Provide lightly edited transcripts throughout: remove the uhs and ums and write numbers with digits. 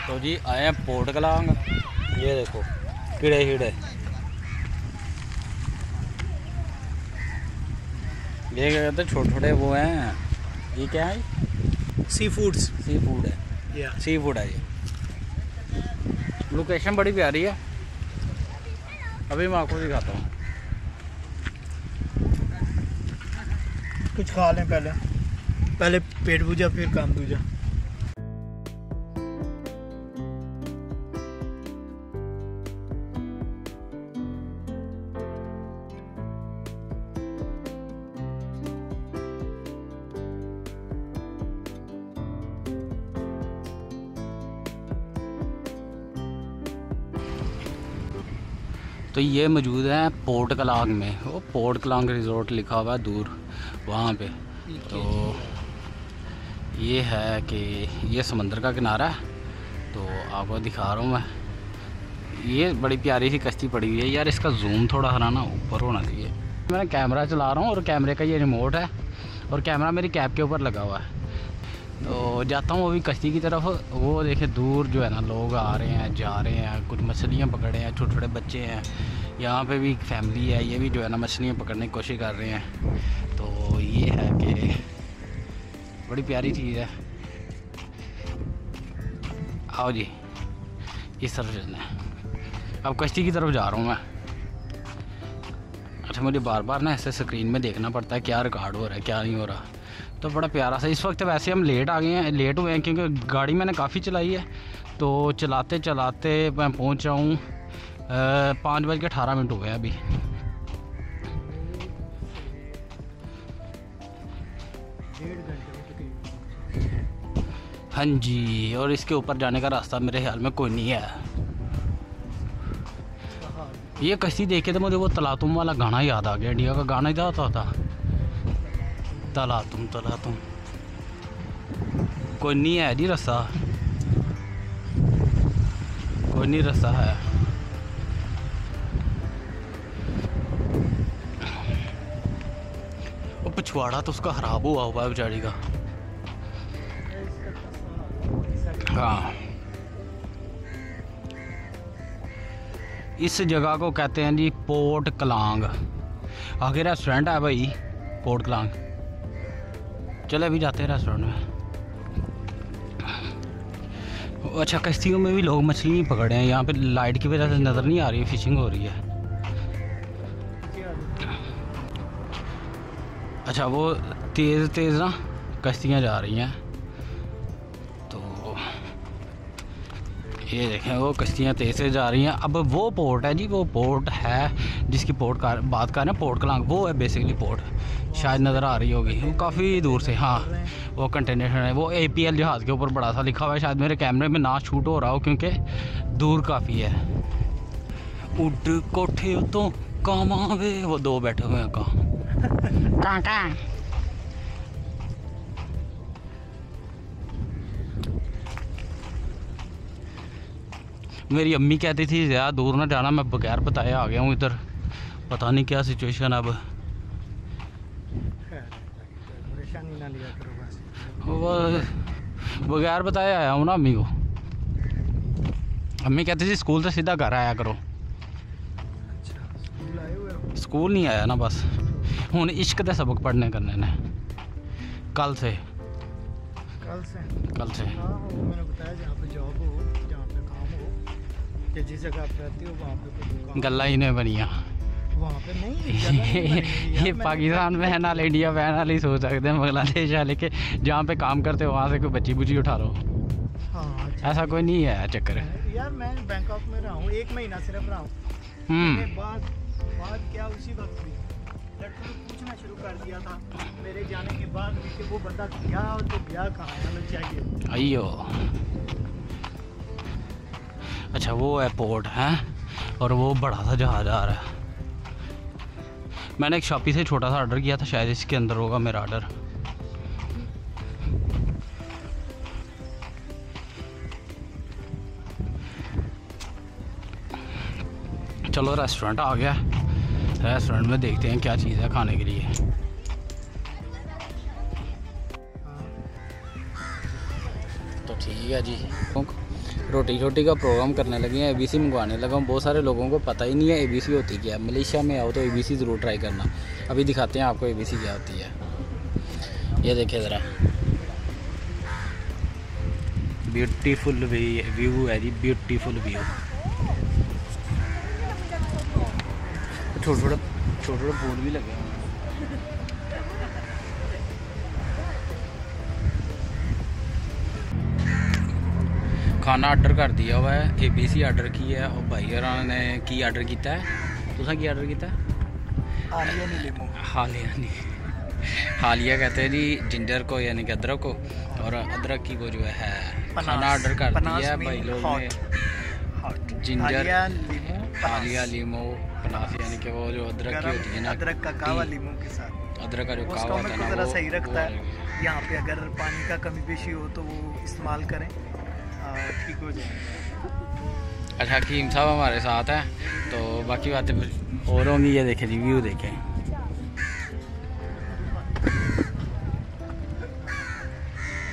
तो जी आए हैं पोर्ट कलांग। ये देखो कीड़े कीड़े, ये क्या कहते हैं, छोटे छोटे वो हैं। ये क्या है? सी फूड है। सी फूड है ये। लोकेशन बड़ी प्यारी है। अभी मैं आपको दिखाता हूँ। कुछ खा लें पहले पेट पूजा फिर काम दूजा। तो ये मौजूद है पोर्ट कलांग में। वो पोर्ट कलांग रिजॉर्ट लिखा हुआ है दूर वहाँ पे। तो ये है कि ये समंदर का किनारा है। तो आपको दिखा रहा हूँ मैं। ये बड़ी प्यारी सी कश्ती पड़ी हुई है यार। इसका जूम थोड़ा हराना ऊपर होना चाहिए। मैं कैमरा चला रहा हूँ और कैमरे का ये रिमोट है और कैमरा मेरी कैप के ऊपर लगा हुआ है। तो जाता हूँ अभी कश्ती की तरफ। वो देखे दूर जो है ना लोग आ रहे हैं जा रहे हैं, कुछ मछलियाँ पकड़ रहे हैं, छोटे छोटे बच्चे हैं। यहाँ पे भी एक फैमिली है, ये भी जो है ना मछलियाँ पकड़ने की कोशिश कर रहे हैं। तो ये है कि बड़ी प्यारी चीज़ है। आओ जी इस तरफ चलना है। अब कश्ती की तरफ जा रहा हूँ मैं। अच्छा मुझे बार बार ना ऐसे स्क्रीन में देखना पड़ता है क्या रिकॉर्ड हो रहा है क्या नहीं हो रहा। तो बड़ा प्यारा सा। इस वक्त वैसे हम लेट हुए हैं क्योंकि गाड़ी मैंने काफ़ी चलाई है। तो चलाते चलाते मैं पहुंच रहा हूँ 5:18 हो गए अभी। हाँ जी, और इसके ऊपर जाने का रास्ता मेरे ख्याल में कोई नहीं है। ये कश्ती देखे तो मुझे वो तलातुम वाला गाना याद आ गया। इंडिया का गाना ही होता था तला तुम। कोई नहीं है जी रास्ता, कोई नहीं रास्ता है। वो पिछवाड़ा तो उसका खराब हुआ है बेचारी का। हाँ, इस जगह को कहते हैं जी पोर्ट कलांग। आगे रेस्टोरेंट है भाई पोर्ट कलांग। चले अभी जाते हैं रेस्टोरेंट में। अच्छा कश्तियों में भी लोग मछली पकड़ रहे हैं। यहाँ पे लाइट की वजह से नज़र नहीं आ रही है, फिशिंग हो रही है। अच्छा वो तेज़ तेज़ ना कश्तियाँ जा रही हैं। तो ये देखें वो कश्तियाँ तेज़ से जा रही हैं। अब वो पोर्ट है जी, वो पोर्ट है जिसकी पोर्ट का बात कर रहे हैं पोर्ट कलांग। वो है बेसिकली पोर्ट, शायद नज़र आ रही होगी वो काफ़ी दूर से। हाँ वो कंटेनर है, वो APL जहाज़ के ऊपर बड़ा सा लिखा हुआ है। शायद मेरे कैमरे में ना शूट हो रहा हो क्योंकि दूर काफ़ी है। उड़ कोठे तो कामावे, वो दो बैठे हुए हैं कहाँ। मेरी अम्मी कहती थी ज़्यादा दूर ना जाना, मैं बगैर बताए आ गया हूँ इधर। पता नहीं क्या सिचुएशन अब। बगैर बताए आया हूँ ना अम्मी को। अम्मी कहती थी स्कूल से सीधा घर आया करो। स्कूल नहीं आया ना, बस हूँ इश्क दे सबक पढ़ने करने ने। कल से मैंने बताया जहाँ पे जॉब हो, जहाँ पे काम हो, जिस जगह आप रहते हो वहाँ पे गल्ला ही नहीं बनिया वहाँ पे नहीं। ये पाकिस्तान में है ना, इंडिया में है ना, नहीं सोच सकते हैं बांग्लादेश है लेके जहाँ पे काम करते हो वहाँ से कोई बच्ची बुच्ची उठा लो। हाँ ऐसा कोई नहीं है चक्कर। यार मैं बैंकॉक में रहा हूँ 1 महीना सिर्फ रहा हूँ। बात क्या उसी वक्त हुई, लड़कों ने पूछना शुरू कर दिया था मेरे जाने के बाद कि वो बंदा गया और तो गया कहाँ है, हमें चाहिए। अयो अच्छा वो है पोर्ट है और वो बड़ा सा जहाज आ रहा है। मैंने एक शॉपी से छोटा सा ऑर्डर किया था, शायद इसके अंदर होगा मेरा ऑर्डर। चलो रेस्टोरेंट आ गया। रेस्टोरेंट में देखते हैं क्या चीज़ है खाने के लिए। तो ठीक है जी, रोटी शोटी का प्रोग्राम करने लगे हैं, ABC मंगवाने लगा हूँ। बहुत सारे लोगों को पता ही नहीं है ABC होती क्या है। मलेशिया में आओ तो ABC ज़रूर ट्राई करना। अभी दिखाते हैं आपको ABC क्या होती है। ये देखिए ज़रा, ब्यूटीफुल व्यू है जी, ब्यूटीफुल व्यू। छोटे छोटे फूल भी लगे हुए हैं। खाना आर्डर कर दिया हुआ है, ABC आर्डर की है और भाई होरां ने की आर्डर किया है। तुसां की आर्डर किया? हालिया कहते हैं जी जिंजर को, यानी कि अदरक को, और अदरक की वो जो है खाना आर्डर कर दिया है भाई लोग ने। जिंजर, हालिया, लीमो, पनास, यानी कि वो जो अदरक की होती है ना, अदरक का कावा लीमू के साथ। अदरक का जो कावा होता है ना, वो सही रखता है। यहाँ पे अगर पानी का कमी पेशी हो तो वो इस्तेमाल करें, ठीक हो जाए। अच्छा, हकीम साहब हमारे साथ हैं, तो बाकी बातें और होंगी। ये देखें जी, व्यू देखें।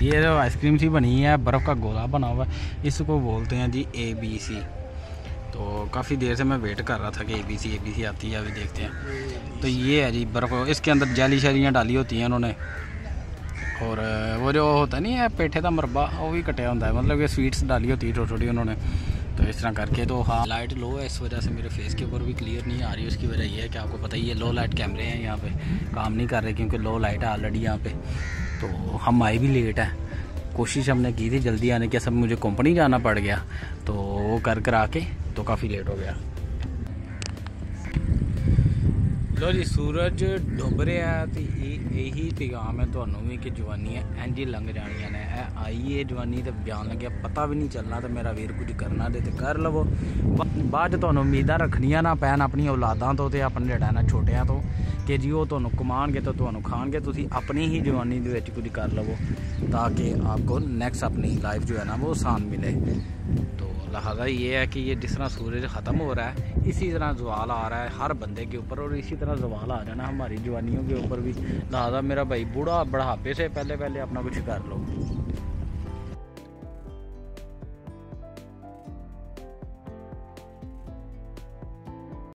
ये जो आइसक्रीम सी बनी है, बर्फ़ का गोला बना हुआ है, इसको बोलते हैं जी ABC। तो काफ़ी देर से मैं वेट कर रहा था कि ABC आती है, अभी देखते हैं। तो ये है जी बर्फ़, इसके अंदर जैली शैलियाँ डाली होती हैं उन्होंने, और वो जो होता नहीं है पेठे का मरबा, वो भी कटिया होता है, मतलब कि स्वीट्स डाली होती है छोटी छोटी उन्होंने। तो इस तरह करके, तो हाँ लाइट लो है, इस वजह से मेरे फेस के ऊपर भी क्लियर नहीं आ रही। उसकी वजह ये है कि आपको पता ही है, लो लाइट कैमरे हैं यहाँ पे, काम नहीं कर रहे क्योंकि लो लाइट है ऑलरेडी यहाँ पे। तो हम आए भी लेट है, कोशिश हमने की थी जल्दी आने की, सब मुझे कंपनी जाना पड़ गया, तो वो कर आके तो काफ़ी लेट हो गया। लो जी, सूरज डुब रहा है, तो यही पैगाम है ਤੁਹਾਨੂੰ ਵੀ कि जवानियां इंज ही लंघ जानियां ने। आई है जवानी तो जान लगे पता भी नहीं चलना, तो मेरा वीर कुछ करना दे तो कर लवो, बाद ਤੁਹਾਨੂੰ उम्मीदा रखनियां ना पैन अपनी औलादां तो ते अपने ਜਿਹੜਾ ना छोटियां तो, कि जी वो ਤੁਹਾਨੂੰ कमाणगे तो ਤੁਹਾਨੂੰ खाणगे, तुसी अपनी ही जवानी दे विच कुछ कर लवो ताकि आपको नेक्स्ट अपनी लाइफ जो है ना वो आसान मिले। तो लिहाजा ये है कि ये जिस तरह सूरज ख़त्म हो रहा है, इसी तरह जवाल आ रहा है हर बंदे के ऊपर, और इसी तरह जवाल आ जाना हमारी जवानियों के ऊपर भी। लिहाजा मेरा भाई बूढ़ा बढ़ापे से पहले अपना कुछ कर लो।